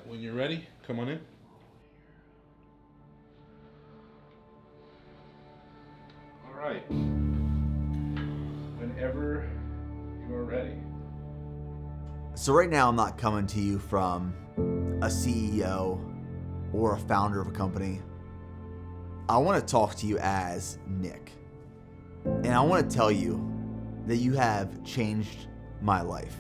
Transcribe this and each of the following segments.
When you're ready, come on in. All right. Whenever you are ready. So right now I'm not coming to you from a CEO or a founder of a company. I want to talk to you as Nick. And I want to tell you that you have changed my life.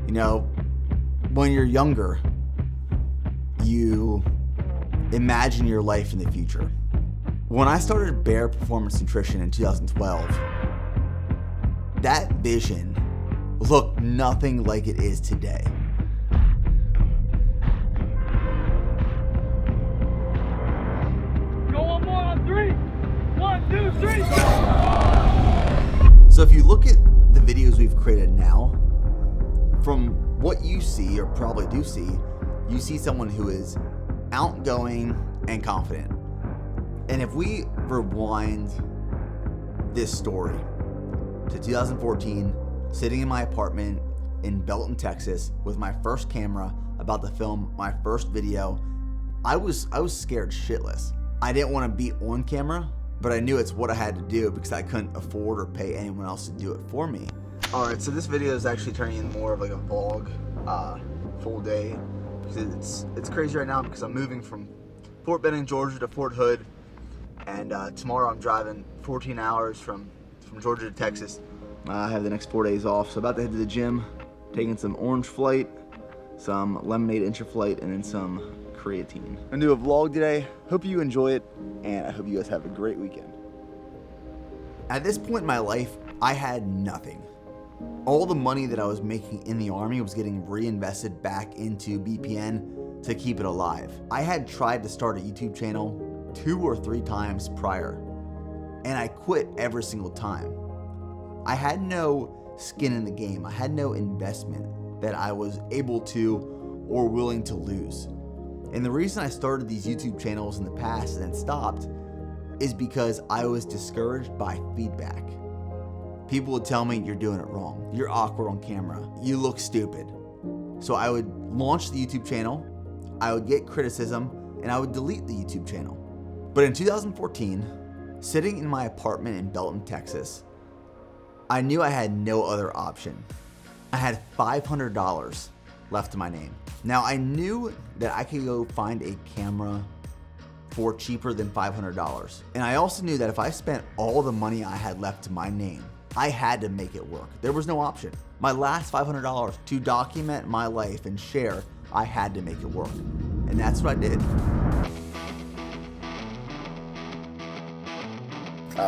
You know, when you're younger, you imagine your life in the future. When I started Bear Performance Nutrition in 2012, that vision looked nothing like it is today. Go one more on three. 1, 2, 3. So if you look at the videos we've created now, from what you see, or probably do see, you see someone who is outgoing and confident. And if we rewind this story to 2014, sitting in my apartment in Belton, Texas, with my first camera, about to film my first video, I was scared shitless. I didn't want to be on camera, but I knew it's what I had to do because I couldn't afford or pay anyone else to do it for me. All right, so this video is actually turning into more of like a vlog, full day. It's crazy right now because I'm moving from Fort Benning, Georgia to Fort Hood, and tomorrow I'm driving 14 hours from Georgia to Texas. I have the next 4 days off, so about to head to the gym, taking some Orange Flight, some Lemonade Intra-Flight, and then some creatine. I'm gonna do a vlog today. Hope you enjoy it, and I hope you guys have a great weekend. At this point in my life, I had nothing. All the money that I was making in the Army was getting reinvested back into BPN to keep it alive. I had tried to start a YouTube channel 2 or 3 times prior, and I quit every single time. I had no skin in the game. I had no investment that I was able to or willing to lose. And the reason I started these YouTube channels in the past and then stopped is because I was discouraged by feedback. People would tell me, you're doing it wrong. You're awkward on camera. You look stupid. So I would launch the YouTube channel, I would get criticism, and I would delete the YouTube channel. But in 2014, sitting in my apartment in Belton, Texas, I knew I had no other option. I had $500 left to my name. Now I knew that I could go find a camera for cheaper than $500. And I also knew that if I spent all the money I had left to my name, I had to make it work. There was no option. My last $500 to document my life and share, I had to make it work. And that's what I did.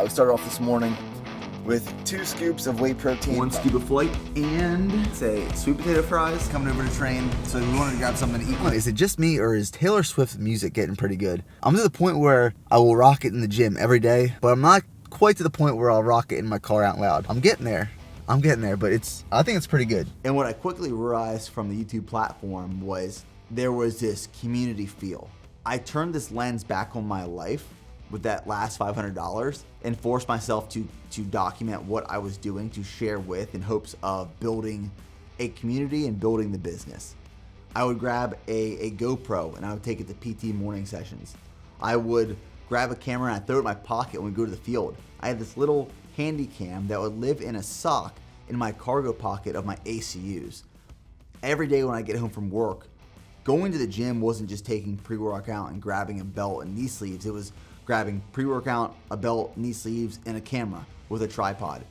We started off this morning with 2 scoops of whey protein, 1 scoop of Flight, and say sweet potato fries. Coming over to train, so we wanted to grab something to eat. Is it just me, or is Taylor Swift's music getting pretty good? I'm to the point where I will rock it in the gym every day, but I'm not quite to the point where I'll rock it in my car out loud. I'm getting there, but I think it's pretty good. And what I quickly realized from the YouTube platform was there was this community feel. I turned this lens back on my life with that last $500 and forced myself to document what I was doing, to share with, in hopes of building a community and building the business. I would grab a GoPro and I would take it to PT morning sessions. I would grab a camera and I'd throw it in my pocket when we go to the field. I had this little handy cam that would live in a sock in my cargo pocket of my ACUs. Every day when I get home from work, going to the gym wasn't just taking pre-workout and grabbing a belt and knee sleeves. It was grabbing pre-workout, a belt, knee sleeves, and a camera with a tripod.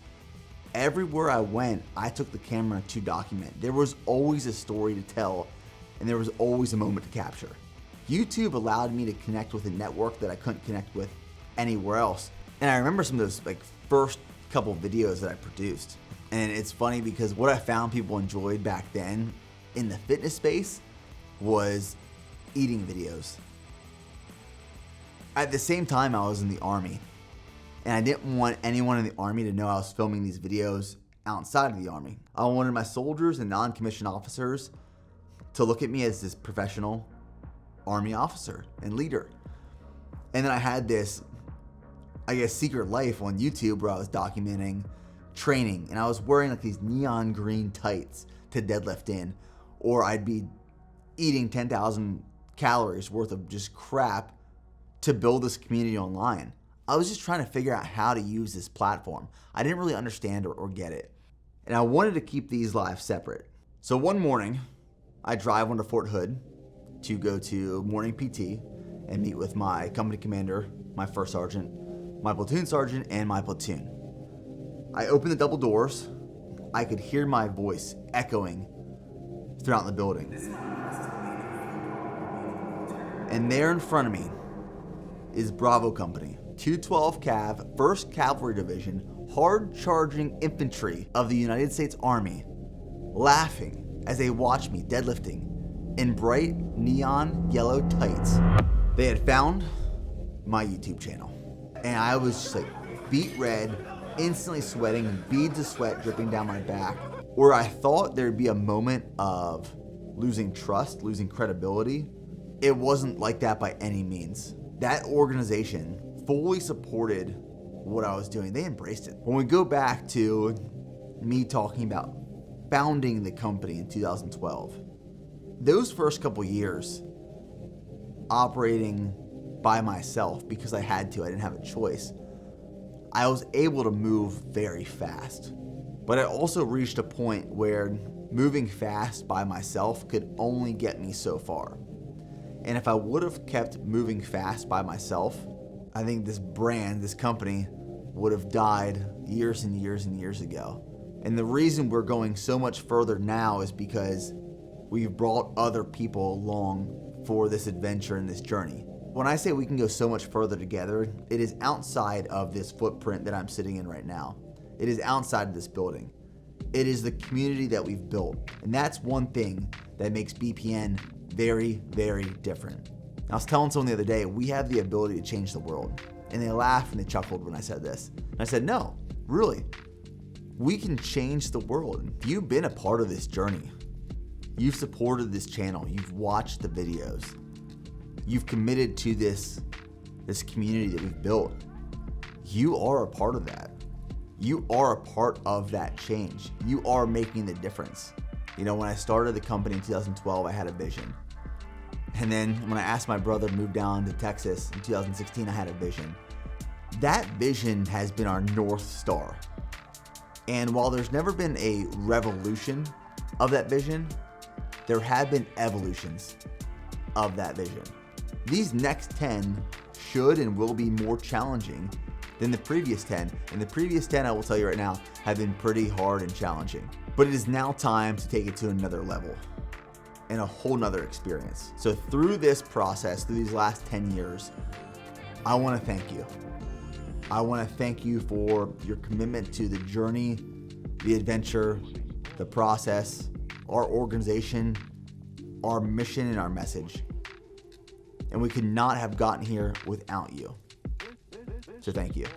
Everywhere I went, I took the camera to document. There was always a story to tell, and there was always a moment to capture. YouTube allowed me to connect with a network that I couldn't connect with anywhere else. And I remember some of those first couple videos that I produced. And it's funny because what I found people enjoyed back then in the fitness space was eating videos. At the same time, I was in the Army. And I didn't want anyone in the Army to know I was filming these videos outside of the Army. I wanted my soldiers and non-commissioned officers to look at me as this professional Army officer and leader. And then I had this, I guess, secret life on YouTube where I was documenting training, and I was wearing like these neon green tights to deadlift in, or I'd be eating 10,000 calories worth of just crap to build this community online. I was just trying to figure out how to use this platform. I didn't really understand or get it. And I wanted to keep these lives separate. So one morning, I drive onto Fort Hood to go to morning PT and meet with my company commander, my first sergeant, my platoon sergeant, and my platoon. I opened the double doors. I could hear my voice echoing throughout the building. And there in front of me is Bravo Company, 212 Cav, 1st Cavalry Division, hard-charging infantry of the United States Army, laughing as they watched me deadlifting in bright neon yellow tights. They had found my YouTube channel, and I was just like beet red, instantly sweating, beads of sweat dripping down my back, where I thought there'd be a moment of losing trust, losing credibility. It wasn't like that by any means. That organization fully supported what I was doing. They embraced it. When we go back to me talking about founding the company in 2012, those first couple years operating by myself because I had to, I didn't have a choice, I was able to move very fast. But I also reached a point where moving fast by myself could only get me so far. And if I would have kept moving fast by myself, I think this brand, this company, would have died years and years and years ago. And the reason we're going so much further now is because we've brought other people along for this adventure and this journey. When I say we can go so much further together, it is outside of this footprint that I'm sitting in right now. It is outside of this building. It is the community that we've built. And that's one thing that makes BPN very, very different. I was telling someone the other day, we have the ability to change the world. And they laughed and they chuckled when I said this. And I said, no, really, we can change the world. You've been a part of this journey. You've supported this channel. You've watched the videos. You've committed to this community that we've built. You are a part of that. You are a part of that change. You are making the difference. You know, when I started the company in 2012, I had a vision. And then when I asked my brother to move down to Texas in 2016, I had a vision. That vision has been our North Star. And while there's never been a revolution of that vision, there have been evolutions of that vision. These next 10 should and will be more challenging than the previous 10. And the previous 10, I will tell you right now, have been pretty hard and challenging. But it is now time to take it to another level and a whole nother experience. So through this process, through these last 10 years, I want to thank you. I want to thank you for your commitment to the journey, the adventure, the process, our organization, our mission, and our message. And we could not have gotten here without you. So thank you.